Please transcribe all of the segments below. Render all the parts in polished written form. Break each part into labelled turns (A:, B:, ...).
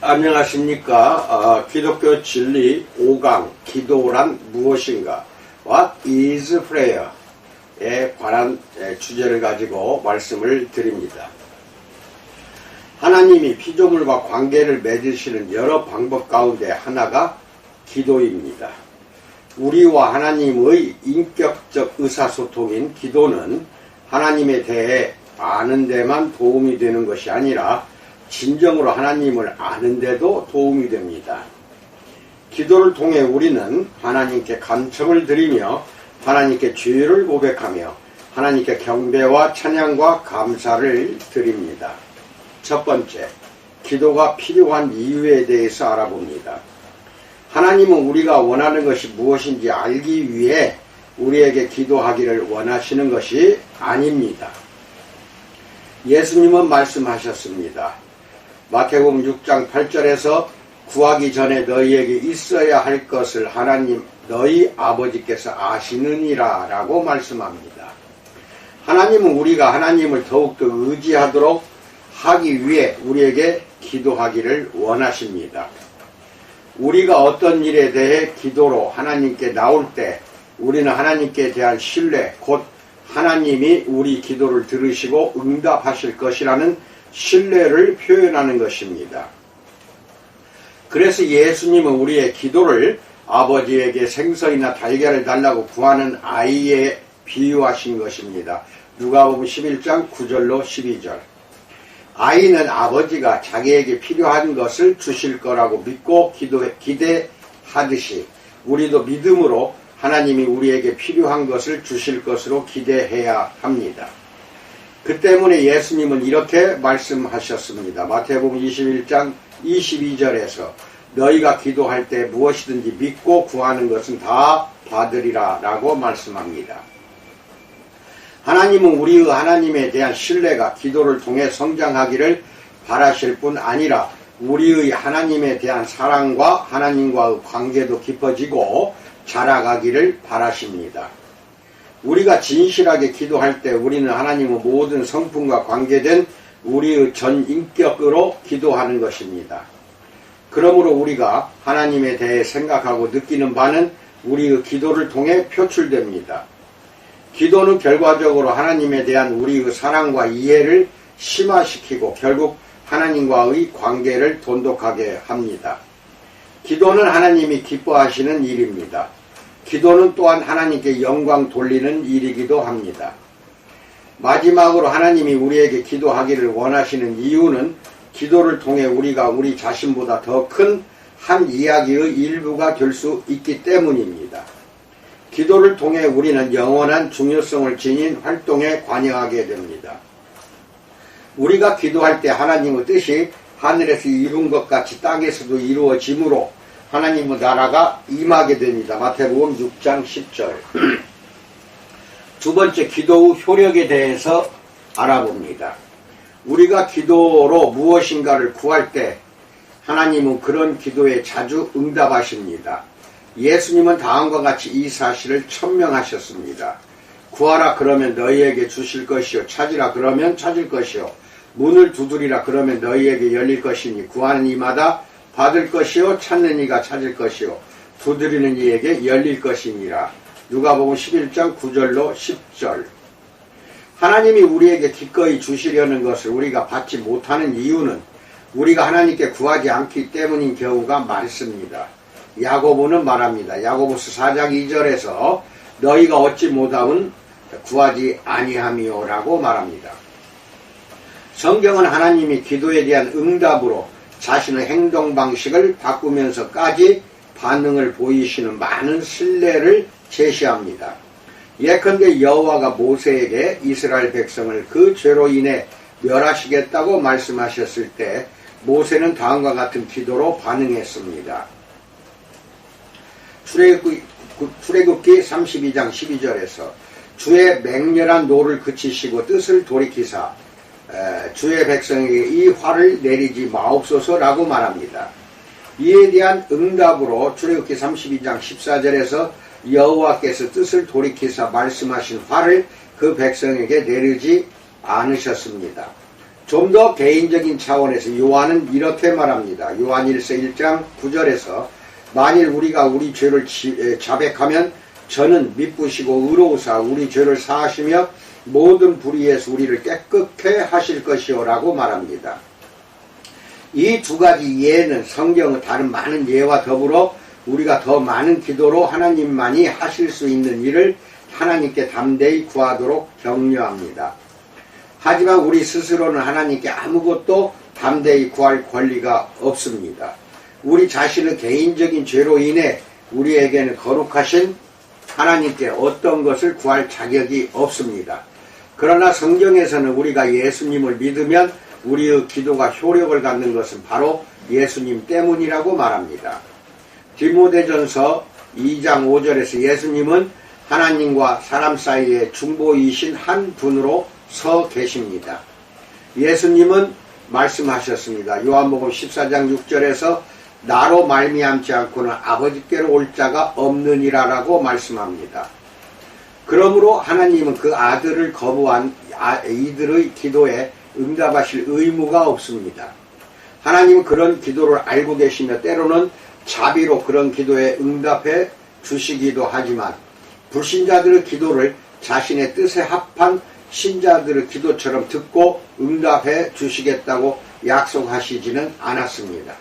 A: 안녕하십니까. 기독교 진리 5강 기도란 무엇인가 What is prayer에 관한 주제를 가지고 말씀을 드립니다. 하나님이 피조물과 관계를 맺으시는 여러 방법 가운데 하나가 기도입니다. 우리와 하나님의 인격적 의사소통인 기도는 하나님에 대해 아는 데만 도움이 되는 것이 아니라 진정으로 하나님을 아는 데도 도움이 됩니다. 기도를 통해 우리는 하나님께 간청을 드리며 하나님께 죄를 고백하며 하나님께 경배와 찬양과 감사를 드립니다. 첫 번째, 기도가 필요한 이유에 대해서 알아봅니다. 하나님은 우리가 원하는 것이 무엇인지 알기 위해 우리에게 기도하기를 원하시는 것이 아닙니다. 예수님은 말씀하셨습니다. 마태복음 6장 8절에서 구하기 전에 너희에게 있어야 할 것을 하나님 너희 아버지께서 아시느니라 라고 말씀합니다. 하나님은 우리가 하나님을 더욱더 의지하도록 하기 위해 우리에게 기도하기를 원하십니다. 우리가 어떤 일에 대해 기도로 하나님께 나올 때 우리는 하나님께 대한 신뢰, 곧 하나님이 우리 기도를 들으시고 응답하실 것이라는 신뢰를 표현하는 것입니다. 그래서 예수님은 우리의 기도를 아버지에게 생선이나 달걀을 달라고 구하는 아이에 비유하신 것입니다. 누가복음 11장 9절로 12절. 아이는 아버지가 자기에게 필요한 것을 주실 거라고 믿고 기대하듯이 우리도 믿음으로 하나님이 우리에게 필요한 것을 주실 것으로 기대해야 합니다. 그 때문에 예수님은 이렇게 말씀하셨습니다. 마태복음 21장 22절에서 너희가 기도할 때 무엇이든지 믿고 구하는 것은 다 받으리라 라고 말씀합니다. 하나님은 우리의 하나님에 대한 신뢰가 기도를 통해 성장하기를 바라실 뿐 아니라 우리의 하나님에 대한 사랑과 하나님과의 관계도 깊어지고 자라가기를 바라십니다. 우리가 진실하게 기도할 때 우리는 하나님의 모든 성품과 관계된 우리의 전 인격으로 기도하는 것입니다. 그러므로 우리가 하나님에 대해 생각하고 느끼는 바는 우리의 기도를 통해 표출됩니다. 기도는 결과적으로 하나님에 대한 우리의 사랑과 이해를 심화시키고 결국 하나님과의 관계를 돈독하게 합니다. 기도는 하나님이 기뻐하시는 일입니다. 기도는 또한 하나님께 영광 돌리는 일이기도 합니다. 마지막으로 하나님이 우리에게 기도하기를 원하시는 이유는 기도를 통해 우리가 우리 자신보다 더 큰 한 이야기의 일부가 될 수 있기 때문입니다. 기도를 통해 우리는 영원한 중요성을 지닌 활동에 관여하게 됩니다. 우리가 기도할 때 하나님의 뜻이 하늘에서 이룬 것 같이 땅에서도 이루어지므로 하나님의 나라가 임하게 됩니다. 마태복음 6장 10절. 두 번째, 기도의 효력에 대해서 알아봅니다. 우리가 기도로 무엇인가를 구할 때 하나님은 그런 기도에 자주 응답하십니다. 예수님은 다음과 같이 이 사실을 천명하셨습니다. 구하라 그러면 너희에게 주실 것이요, 찾으라 그러면 찾을 것이요, 문을 두드리라 그러면 너희에게 열릴 것이니 구하는 이마다 받을 것이요, 찾는 이가 찾을 것이요, 두드리는 이에게 열릴 것이니라. 누가복음 11장 9절로 10절. 하나님이 우리에게 기꺼이 주시려는 것을 우리가 받지 못하는 이유는 우리가 하나님께 구하지 않기 때문인 경우가 많습니다. 야고보는 말합니다. 야고보서 4장 2절에서 너희가 얻지 못함은 구하지 아니함이요 라고 말합니다. 성경은 하나님이 기도에 대한 응답으로 자신의 행동 방식을 바꾸면서까지 반응을 보이시는 많은 신뢰를 제시합니다. 예컨대 여호와가 모세에게 이스라엘 백성을 그 죄로 인해 멸하시겠다고 말씀하셨을 때 모세는 다음과 같은 기도로 반응했습니다. 출애굽기 32장 12절에서 주의 맹렬한 노를 그치시고 뜻을 돌이키사 주의 백성에게 이 화를 내리지 마옵소서라고 말합니다. 이에 대한 응답으로 출애굽기 32장 14절에서 여호와께서 뜻을 돌이키사 말씀하신 화를 그 백성에게 내리지 않으셨습니다. 좀 더 개인적인 차원에서 요한은 이렇게 말합니다. 요한일서 1장 9절에서 만일 우리가 우리 죄를 자백하면 저는 미쁘시고 의로우사 우리 죄를 사하시며 모든 불의에서 우리를 깨끗게 하실 것이요 라고 말합니다. 이 두 가지 예는 성경의 다른 많은 예와 더불어 우리가 더 많은 기도로 하나님만이 하실 수 있는 일을 하나님께 담대히 구하도록 격려합니다. 하지만 우리 스스로는 하나님께 아무것도 담대히 구할 권리가 없습니다. 우리 자신의 개인적인 죄로 인해 우리에게는 거룩하신 하나님께 어떤 것을 구할 자격이 없습니다. 그러나 성경에서는 우리가 예수님을 믿으면 우리의 기도가 효력을 갖는 것은 바로 예수님 때문이라고 말합니다. 디모데전서 2장 5절에서 예수님은 하나님과 사람 사이에 중보이신 한 분으로 서 계십니다. 예수님은 말씀하셨습니다. 요한복음 14장 6절에서 나로 말미암지 않고는 아버지께로 올 자가 없느니라라고 말씀합니다. 그러므로 하나님은 그 아들을 거부한 이들의 기도에 응답하실 의무가 없습니다. 하나님은 그런 기도를 알고 계시며 때로는 자비로 그런 기도에 응답해 주시기도 하지만 불신자들의 기도를 자신의 뜻에 합한 신자들의 기도처럼 듣고 응답해 주시겠다고 약속하시지는 않았습니다.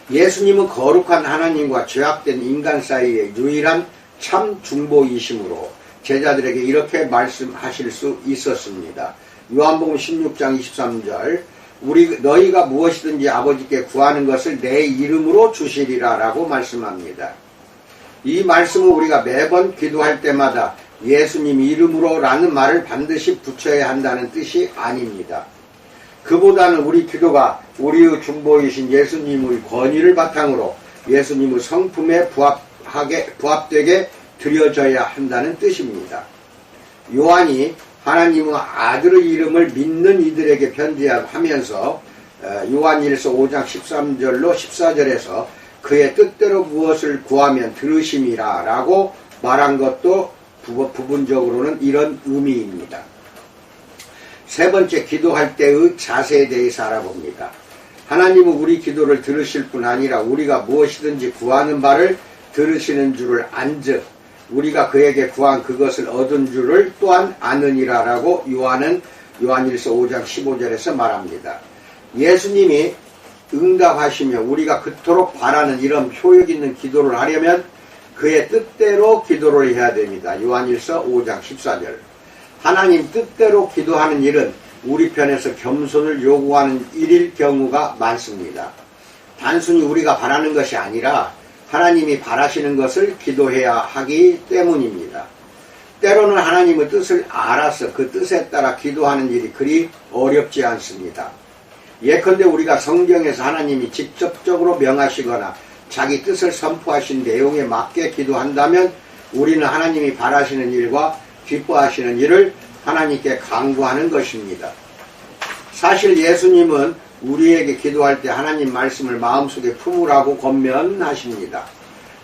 A: 예수님은 거룩한 하나님과 죄악된 인간 사이의 유일한 참 중보이심으로 제자들에게 이렇게 말씀하실 수 있었습니다. 요한복음 16장 23절 너희가 무엇이든지 아버지께 구하는 것을 내 이름으로 주시리라 라고 말씀합니다. 이 말씀은 우리가 매번 기도할 때마다 예수님 이름으로 라는 말을 반드시 붙여야 한다는 뜻이 아닙니다. 그보다는 우리 기도가 우리의 중보이신 예수님의 권위를 바탕으로 예수님의 성품에 부합되게 드려져야 한다는 뜻입니다. 요한이 하나님의 아들의 이름을 믿는 이들에게 편지하면서 요한일서 5장 13절로 14절에서 그의 뜻대로 무엇을 구하면 들으심이라 라고 말한 것도 부분적으로는 이런 의미입니다. 세 번째, 기도할 때의 자세에 대해서 알아봅니다. 하나님은 우리 기도를 들으실 뿐 아니라 우리가 무엇이든지 구하는 바를 들으시는 줄을 안즉 우리가 그에게 구한 그것을 얻은 줄을 또한 아느니라 라고 요한은 요한일서 5장 15절에서 말합니다. 예수님이 응답하시며 우리가 그토록 바라는 이런 효력 있는 기도를 하려면 그의 뜻대로 기도를 해야 됩니다. 요한일서 5장 14절. 하나님 뜻대로 기도하는 일은 우리 편에서 겸손을 요구하는 일일 경우가 많습니다. 단순히 우리가 바라는 것이 아니라 하나님이 바라시는 것을 기도해야 하기 때문입니다. 때로는 하나님의 뜻을 알아서 그 뜻에 따라 기도하는 일이 그리 어렵지 않습니다. 예컨대 우리가 성경에서 하나님이 직접적으로 명하시거나 자기 뜻을 선포하신 내용에 맞게 기도한다면 우리는 하나님이 바라시는 일과 기뻐하시는 일을 하나님께 강구하는 것입니다. 사실 예수님은 우리에게 기도할 때 하나님 말씀을 마음속에 품으라고 권면하십니다.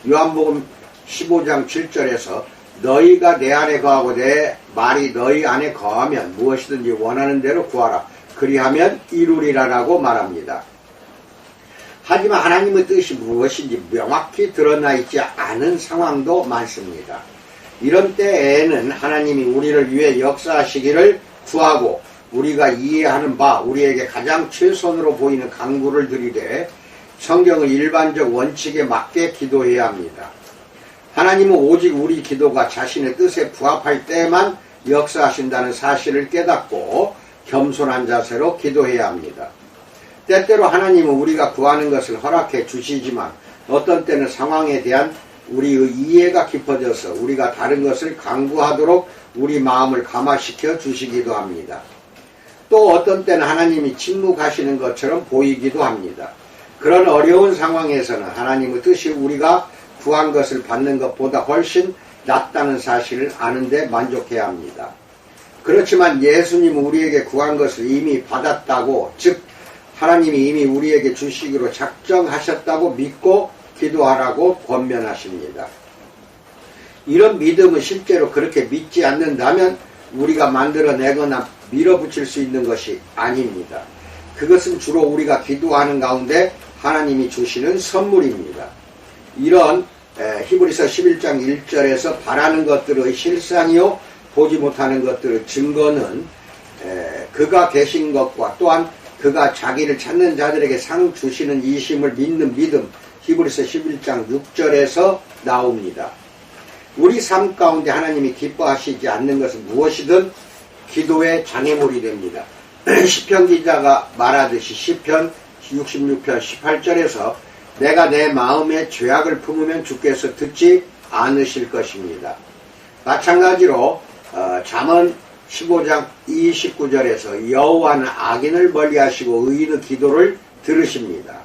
A: 요한복음 15장 7절에서 너희가 내 안에 거하고 내 말이 너희 안에 거하면 무엇이든지 원하는 대로 구하라. 그리하면 이루리라 라고 말합니다. 하지만 하나님의 뜻이 무엇인지 명확히 드러나 있지 않은 상황도 많습니다. 이런 때에는 하나님이 우리를 위해 역사하시기를 구하고 우리가 이해하는 바 우리에게 가장 최선으로 보이는 간구를 드리되 성경의 일반적 원칙에 맞게 기도해야 합니다. 하나님은 오직 우리 기도가 자신의 뜻에 부합할 때만 역사하신다는 사실을 깨닫고 겸손한 자세로 기도해야 합니다. 때때로 하나님은 우리가 구하는 것을 허락해 주시지만 어떤 때는 상황에 대한 우리의 이해가 깊어져서 우리가 다른 것을 간구하도록 우리 마음을 감화시켜 주시기도 합니다. 또 어떤 때는 하나님이 침묵하시는 것처럼 보이기도 합니다. 그런 어려운 상황에서는 하나님의 뜻이 우리가 구한 것을 받는 것보다 훨씬 낫다는 사실을 아는데 만족해야 합니다. 그렇지만 예수님은 우리에게 구한 것을 이미 받았다고, 즉 하나님이 이미 우리에게 주시기로 작정하셨다고 믿고 기도하라고 권면하십니다. 이런 믿음은 실제로 그렇게 믿지 않는다면 우리가 만들어내거나 밀어붙일 수 있는 것이 아닙니다. 그것은 주로 우리가 기도하는 가운데 하나님이 주시는 선물입니다. 이런 히브리서 11장 1절에서 바라는 것들의 실상이요 보지 못하는 것들의 증거는 그가 계신 것과 또한 그가 자기를 찾는 자들에게 상 주시는 이심을 믿는 믿음, 히브리서 11장 6절에서 나옵니다. 우리 삶 가운데 하나님이 기뻐하시지 않는 것은 무엇이든 기도의 장애물이 됩니다. 시편 기자가 말하듯이 시편 66편 18절에서 내가 내 마음에 죄악을 품으면 주께서 듣지 않으실 것입니다. 마찬가지로 잠언 15장 29절에서 여호와는 악인을 멀리하시고 의인의 기도를 들으십니다.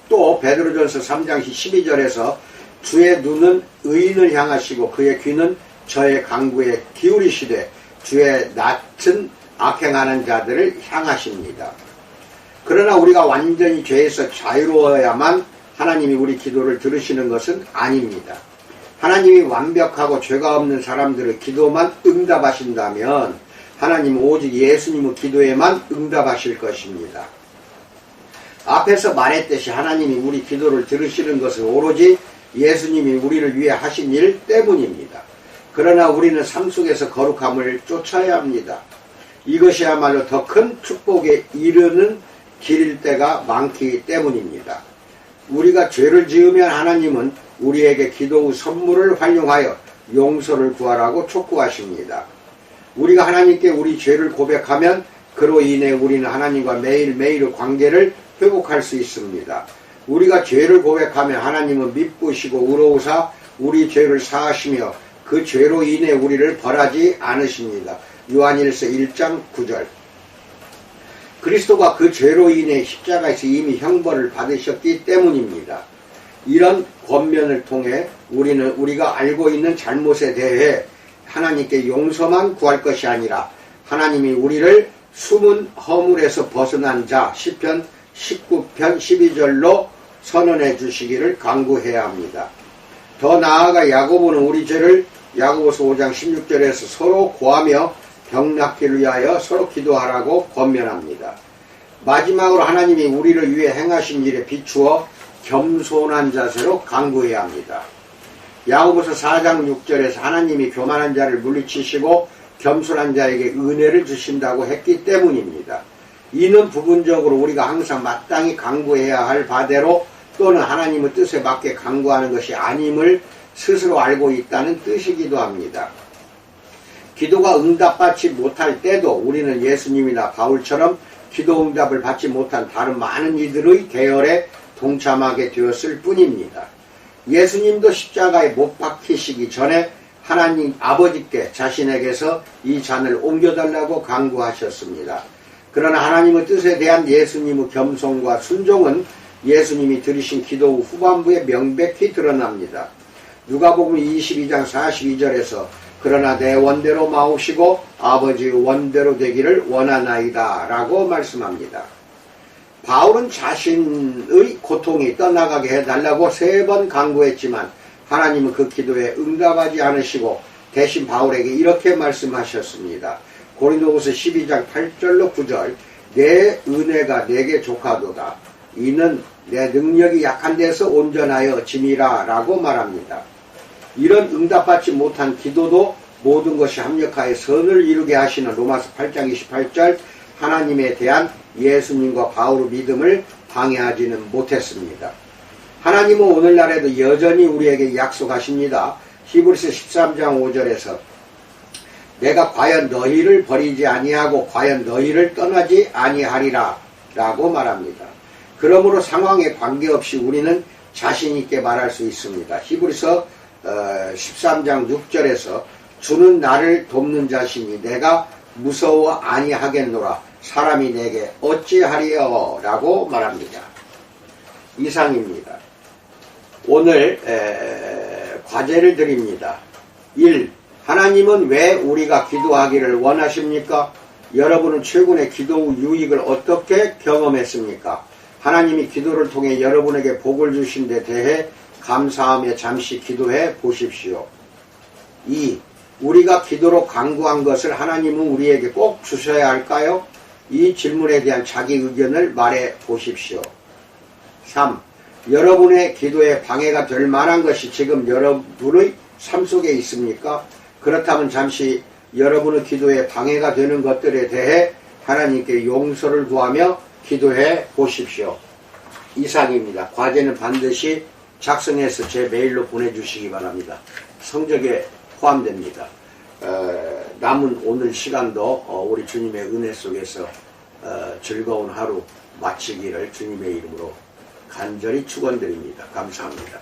A: 또 베드로전서 3장 12절에서 주의 눈은 의인을 향하시고 그의 귀는 저의 강구에 기울이시되 주의 낯은 악행하는 자들을 향하십니다. 그러나 우리가 완전히 죄에서 자유로워야만 하나님이 우리 기도를 들으시는 것은 아닙니다. 하나님이 완벽하고 죄가 없는 사람들의 기도만 응답하신다면 하나님은 오직 예수님의 기도에만 응답하실 것입니다. 앞에서 말했듯이 하나님이 우리 기도를 들으시는 것은 오로지 예수님이 우리를 위해 하신 일 때문입니다. 그러나 우리는 삶 속에서 거룩함을 쫓아야 합니다. 이것이야말로 더 큰 축복에 이르는 길일 때가 많기 때문입니다. 우리가 죄를 지으면 하나님은 우리에게 기도의 선물을 활용하여 용서를 구하라고 촉구하십니다. 우리가 하나님께 우리 죄를 고백하면 그로 인해 우리는 하나님과 매일매일의 관계를 회복할 수 있습니다. 우리가 죄를 고백하면 하나님은 미쁘시고 의로우사 우리 죄를 사하시며 그 죄로 인해 우리를 벌하지 않으십니다. 요한일서 1장 9절. 그리스도가 그 죄로 인해 십자가에서 이미 형벌을 받으셨기 때문입니다. 이런 권면을 통해 우리는 우리가 알고 있는 잘못에 대해 하나님께 용서만 구할 것이 아니라 하나님이 우리를 숨은 허물에서 벗어난 자 시편 19편 12절로 선언해 주시기를 간구해야 합니다. 더 나아가 야고보는 우리 죄를 야고보서 5장 16절에서 서로 고하며 병낫기를 위하여 서로 기도하라고 권면합니다. 마지막으로 하나님이 우리를 위해 행하신 일에 비추어 겸손한 자세로 간구해야 합니다. 야고보서 4장 6절에서 하나님이 교만한 자를 물리치시고 겸손한 자에게 은혜를 주신다고 했기 때문입니다. 이는 부분적으로 우리가 항상 마땅히 간구해야 할 바대로 또는 하나님의 뜻에 맞게 간구하는 것이 아님을 스스로 알고 있다는 뜻이기도 합니다. 기도가 응답받지 못할 때도 우리는 예수님이나 바울처럼 기도 응답을 받지 못한 다른 많은 이들의 계열에 동참하게 되었을 뿐입니다. 예수님도 십자가에 못 박히시기 전에 하나님 아버지께 자신에게서 이 잔을 옮겨달라고 간구하셨습니다. 그러나 하나님의 뜻에 대한 예수님의 겸손과 순종은 예수님이 들으신 기도 후반부에 명백히 드러납니다. 누가복음 22장 42절에서 그러나 내 원대로 마옵시고 아버지의 원대로 되기를 원하나이다 라고 말씀합니다. 바울은 자신의 고통이 떠나가게 해달라고 3번 간구했지만 하나님은 그 기도에 응답하지 않으시고 대신 바울에게 이렇게 말씀하셨습니다. 고린도후서 12장 8절로 9절 내 은혜가 내게 족하도다. 이는 내 능력이 약한 데서 온전하여 지니라 라고 말합니다. 이런 응답받지 못한 기도도 모든 것이 합력하여 선을 이루게 하시는 로마서 8장 28절 하나님에 대한 예수님과 바울의 믿음을 방해하지는 못했습니다. 하나님은 오늘날에도 여전히 우리에게 약속하십니다. 히브리서 13장 5절에서 내가 과연 너희를 버리지 아니하고 과연 너희를 떠나지 아니하리라 라고 말합니다. 그러므로 상황에 관계없이 우리는 자신있게 말할 수 있습니다. 히브리서 13장 6절에서 주는 나를 돕는 자시니 내가 무서워 아니하겠노라 사람이 내게 어찌하리요 라고 말합니다. 이상입니다. 오늘 과제를 드립니다. 1. 하나님은 왜 우리가 기도하기를 원하십니까? 여러분은 최근에 기도 유익을 어떻게 경험했습니까? 하나님이 기도를 통해 여러분에게 복을 주신 데 대해 감사하며 잠시 기도해 보십시오. 2. 우리가 기도로 간구한 것을 하나님은 우리에게 꼭 주셔야 할까요? 이 질문에 대한 자기 의견을 말해 보십시오. 3. 여러분의 기도에 방해가 될 만한 것이 지금 여러분의 삶 속에 있습니까? 그렇다면 잠시 여러분의 기도에 방해가 되는 것들에 대해 하나님께 용서를 구하며 기도해 보십시오. 이상입니다. 과제는 반드시 작성해서 제 메일로 보내주시기 바랍니다. 성적에 포함됩니다. 남은 오늘 시간도 우리 주님의 은혜 속에서 즐거운 하루 마치기를 주님의 이름으로 간절히 축원드립니다. 감사합니다.